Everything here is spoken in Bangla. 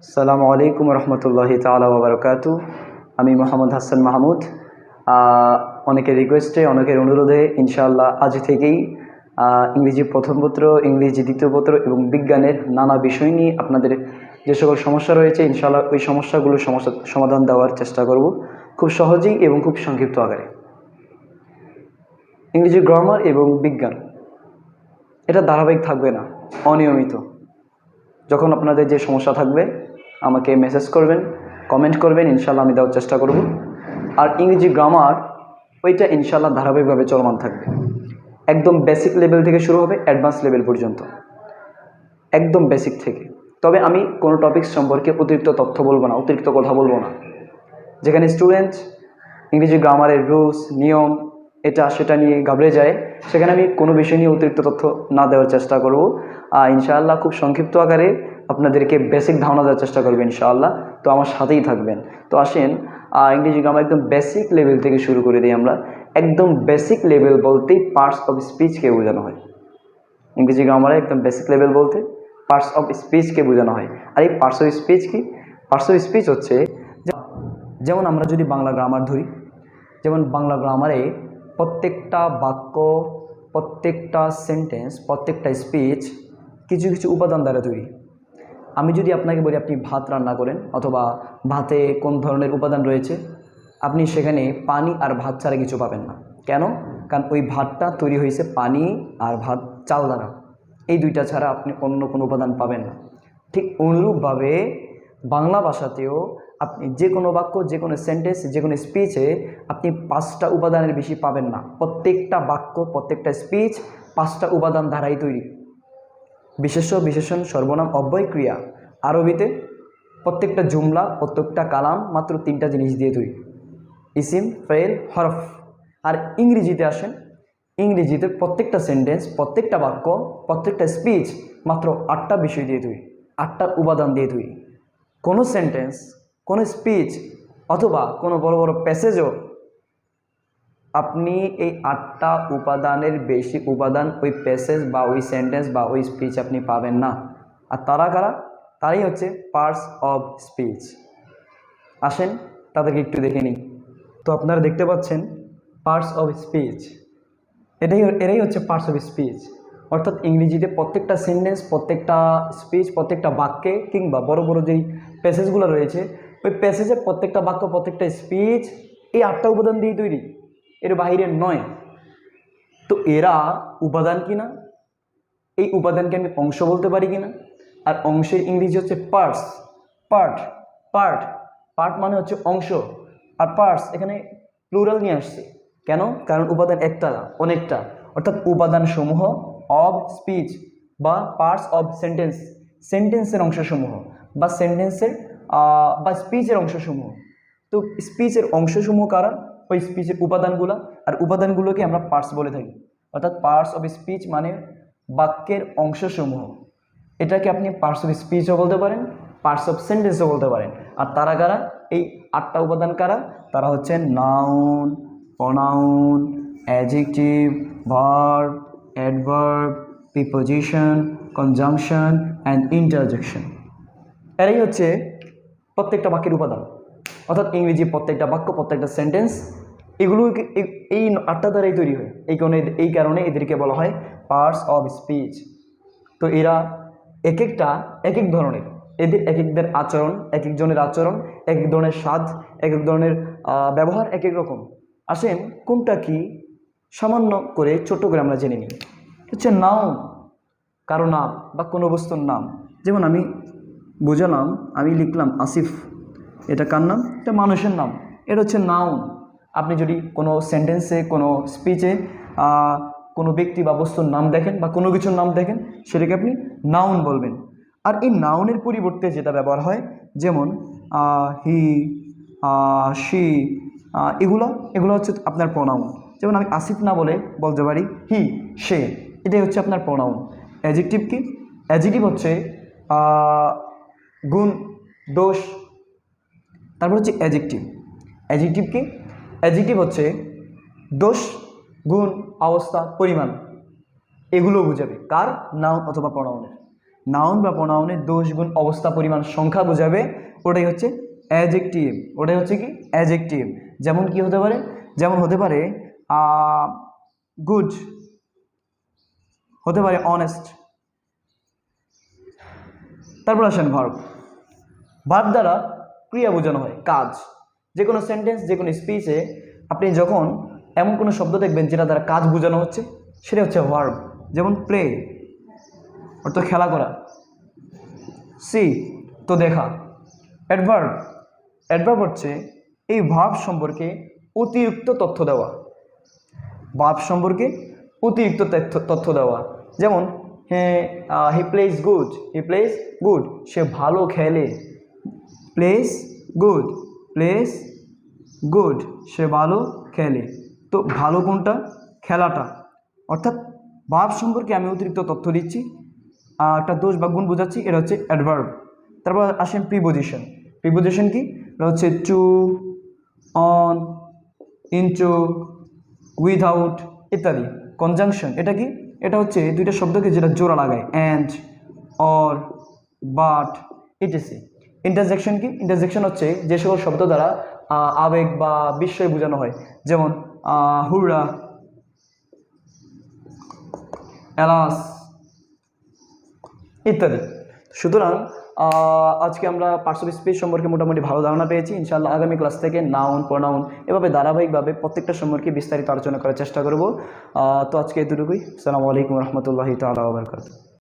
আসসালামু আলাইকুম রহমতুল্লাহি তাআলা ওয়া বারাকাতু। আমি মোহাম্মদ হাসান মাহমুদ। অনেকের রিকোয়েস্টে, অনেকের অনুরোধে ইনশাআল্লাহ আজ থেকেই ইংরেজি প্রথম পত্র, ইংরেজি দ্বিতীয় পত্র এবং বিজ্ঞানের নানা বিষয় নিয়ে আপনাদের যে সকল সমস্যা রয়েছে ইনশাআল্লাহ ওই সমস্যাগুলোর সমাধান দেওয়ার চেষ্টা করব খুব সহজেই এবং খুব সংক্ষিপ্ত আকারে। ইংরেজি গ্রামার এবং বিজ্ঞান এটা ধারাবাহিক থাকবে না, অনিয়মিত। যখন আপনাদের যে সমস্যা থাকবে আমাকে মেসেজ করবেন, কমেন্ট করবেন, ইনশাআল্লাহ আমি দেওয়ার চেষ্টা করব। আর ইংরেজি গ্রামার ওইটা ইনশাআল্লাহ ধারাবাহিকভাবে চলমান থাকবে, একদম বেসিক লেভেল থেকে শুরু হবে অ্যাডভান্স লেভেল পর্যন্ত, একদম বেসিক থেকে। তবে আমি কোনো টপিক সম্পর্কে অতিরিক্ত তথ্য বলবো না, অতিরিক্ত কথা বলবো না। যেখানে স্টুডেন্ট ইংরেজি গ্রামারের রুলস নিয়ম এটা সেটা নিয়ে ঘাবড়ে যায়, সেখানে আমি কোনো বিষয় নিয়ে অতিরিক্ত তথ্য না দেওয়ার চেষ্টা করব। ইনশাআল্লাহ খুব সংক্ষিপ্ত আকারে আপনাদেরকে বেসিক ধারণা দেওয়ার চেষ্টা করবেন ইনশাআল্লাহ। তো আমার সাথেই থাকবেন। তো আসেন ইংরেজি গ্রামার একদম বেসিক লেভেল থেকে শুরু করে দিই আমরা। একদম বেসিক লেভেল বলতেই পার্টস অফ স্পিচকে বোঝানো হয়। ইংরেজি গ্রামারে একদম বেসিক লেভেল বলতে পার্টস অফ স্পিচকে বোঝানো হয়। আর এই পার্টস অফ স্পিচ কি? পার্টস অফ স্পিচ হচ্ছে, যেমন আমরা যদি বাংলা গ্রামার ধরি, যেমন বাংলা গ্রামারে প্রত্যেকটা বাক্য, প্রত্যেকটা সেন্টেন্স, প্রত্যেকটা স্পিচ কিছু কিছু উপাদান দ্বারা তৈরি। আমি যদি আপনাকে বলি আপনি ভাত রান্না করেন অথবা ভাতে কোন ধরনের উপাদান রয়েছে, আপনি সেখানে পানি আর ভাত ছাড়া কিছু পাবেন না। কেন? কারণ ওই ভাতটা তৈরি হয়েছে পানি আর ভাত, চাল দ্বারা। এই দুইটা ছাড়া আপনি অন্য কোনো উপাদান পাবেন না। ঠিক অনুরূপভাবে বাংলা ভাষাতেও আপনি যে কোনো বাক্য, যে কোনো সেন্টেন্স, যে কোনো স্পিচে আপনি 5টা উপাদানের বেশি পাবেন না। প্রত্যেকটা বাক্য, প্রত্যেকটা স্পিচ 5টা উপাদান দ্বারাই তৈরি। বিশেষ্য, বিশেষণ, সর্বনাম, অব্যয়, ক্রিয়া। আরবিতে প্রত্যেকটা জুমলা, প্রত্যেকটা কালাম মাত্র 3টা জিনিস দিয়ে তৈরি: ইসিম, ফেল, হরফ। আর ইংরেজিতে আসেন, ইংরেজিতে প্রত্যেকটা সেন্টেন্স, প্রত্যেকটা বাক্য, প্রত্যেকটা স্পিচ মাত্র 8টা বিষয় দিয়ে তৈরি, 8টা উপাদান দিয়ে তৈরি। কোনো সেন্টেন্স, কোনো স্পিচ অথবা কোনো বড় বড় প্যাসেজও আপনি এই 8টা উপাদানের বেশি উপাদান ওই প্যাসেজ বা ওই সেন্টেন্স বা ওই স্পিচ আপনি পাবেন না। আর তারা কারা? তারাই হচ্ছে পার্টস অফ স্পিচ। আসেন তাদেরকে একটু দেখে নিই। তো আপনারা দেখতে পাচ্ছেন পার্টস অফ স্পিচ, এরাই হচ্ছে পার্টস অফ স্পিচ। অর্থাৎ ইংরেজিতে প্রত্যেকটা সেন্টেন্স, প্রত্যেকটা স্পিচ, প্রত্যেকটা বাক্যে কিংবা বড় বড় যেই প্যাসেজগুলো রয়েছে ওই প্যাসেজের প্রত্যেকটা বাক্য, প্রত্যেকটা স্পিচ এই 8টা উপাদান দিয়ে তৈরি, এর বাইরে নয়। তো এরা উপাদান কিনা, এই উপাদানকে আমি অংশ বলতে পারি কিনা? আর অংশের ইংরেজি হচ্ছে পার্টস। পার্ট, পার্ট, পার্ট মানে হচ্ছে অংশ। আর পার্টস এখানে প্লুরাল নিয়ে আসছে। কেন? কারণ উপাদান একটা না, অনেকটা। অর্থাৎ উপাদান সমূহ অফ স্পিচ বা পার্টস অফ সেন্টেন্স, সেন্টেন্সের অংশসমূহ বা সেন্টেন্সের বা স্পিচের অংশসমূহ। তো স্পিচের অংশসমূহ কারা? ওই স্পিচের উপাদানগুলো। আর উপাদানগুলোকে আমরা পার্টস বলে থাকি। অর্থাৎ পার্টস অফ স্পিচ মানে বাক্যের অংশসমূহ। এটাকে আপনি পার্টস অফ স্পিচও বলতে পারেন, পার্টস অফ সেন্টেন্সও বলতে পারেন। আর তারা কারা? এই 8টা উপাদান কারা? তারা হচ্ছে noun, pronoun, adjective, verb, adverb, preposition, conjunction and interjection. এরাই হচ্ছে প্রত্যেকটা বাক্যের উপাদান। অর্থাৎ ইংরেজি প্রত্যেকটা বাক্য, প্রত্যেকটা সেন্টেন্স এগুলো এই 8টা দ্বারাই তৈরি হয়। এই কারণে এদেরকে বলা হয় পার্টস অফ স্পিচ। তো এরা এক একটা এক এক ধরনের, এদের এক একদের আচরণ, এক একজনের আচরণ, এক এক ধরনের স্বাদ, এক এক ধরনের ব্যবহার এক এক রকম। আসেন কোনটা কি সামান্য করে ছোট করে আমরা জেনে নিই। হচ্ছে নাউন, কারো নাম বা কোনো বস্তুর নাম। যেমন আমি বুঝালাম, আমি লিখলাম আসিফ, এটা কার নাম? এটা মানুষের নাম, এটা হচ্ছে নাউন। আপনি যদি কোনো সেন্টেন্সে, কোনো স্পিচে কোনো ব্যক্তি বা বস্তুর নাম দেখেন বা কোনো কিছুর নাম দেখেন, সেটাকে আপনি নাউন বলবেন। আর এই নাউনের পরিবর্তে যেটা ব্যবহার হয়, যেমন হি, শি, এগুলো হচ্ছে আপনার প্রোনাউন। যেমন আমি আসিফ না বলতে পারি হি, সে, এটাই হচ্ছে আপনার প্রোনাউন। অ্যাডজেক্টিভ কি? অ্যাডজেক্টিভ হচ্ছে গুণ, দোষ। তারপর হচ্ছে অ্যাডজেক্টিভ। অ্যাডজেক্টিভ কি? অ্যাডজেক্টিভ হচ্ছে দোষ, গুণ, অবস্থা, পরিমাণ, এগুলো বুঝাবে কার? নাউন অথবা প্রোনাউনের। নাউন বা প্রোনাউনের দোষ গুণ অবস্থা পরিমাণ সংখ্যা বোঝাবে, ওটাই হচ্ছে অ্যাডজেক্টিভ। ওটাই হচ্ছে কি অ্যাডজেক্টিভ। যেমন কি হতে পারে, যেমন হতে পারে গুড, হতে পারে অনেস্ট। তারপর আসেন ভার্ব। ভার্ব দ্বারা ক্রিয়া বোঝানো হয়, কাজ। যে কোনো সেন্টেন্স, যে কোনো স্পিচে আপনি যখন এমন কোনো শব্দ দেখবেন যেটা দ্বারা কাজ বোঝানো হচ্ছে, সেটা হচ্ছে ভার্ব। যেমন প্লে, অর্থাৎ খেলা করা। সি, তো দেখা। অ্যাডভার্ব, অ্যাডভার্ব হচ্ছে এই ভার্ব সম্পর্কে অতিরিক্ত তথ্য দেওয়া। ভার্ব সম্পর্কে অতিরিক্ত তথ্য দেওয়া। যেমন he plays good, he plays good, সে ভালো খেলে। প্লেস গুড, প্লেস গুড, সে ভালো খেলে। তো ভালো কোনটা? খেলাটা। অর্থাৎ ভার্ব সম্পর্কে আমি অতিরিক্ত তথ্য দিচ্ছি, একটা দোষ বা গুণ বোঝাচ্ছি, এটা হচ্ছে অ্যাডভার্ব। তারপর আসেন প্রিপোজিশন। প্রিপোজিশন কি? এটা হচ্ছে টু, অন, ইনটু, উইথাউট ইত্যাদি। কনজাংশন এটা কি? এটা হচ্ছে দুইটা শব্দকে যেটা জোড়া লাগায়, and, or, but, etc. Interjection কি? ইন্টারজেকশন হচ্ছে যে সকল শব্দ দ্বারা আবেগ বা বিস্ময় বোঝানো হয়। যেমন হুররা, এলাস ইত্যাদি। সুতরাং আজকে আমরা পার্টস অফ স্পিচ সম্পর্কে মোটামুটি ভালো ধারণা পেয়েছি। ইনশাআল্লাহ আগামী ক্লাস থেকে নাউন, প্রোনাউন এভাবে ধারাবাহিকভাবে প্রত্যেকটা সম্পর্কে বিস্তারিত আলোচনা করার চেষ্টা করব। তো আজকে এতটুকুই। আসসালামু আলাইকুম রহমতুল্লাহি তাআলা ওয়া বারাকাতুহু।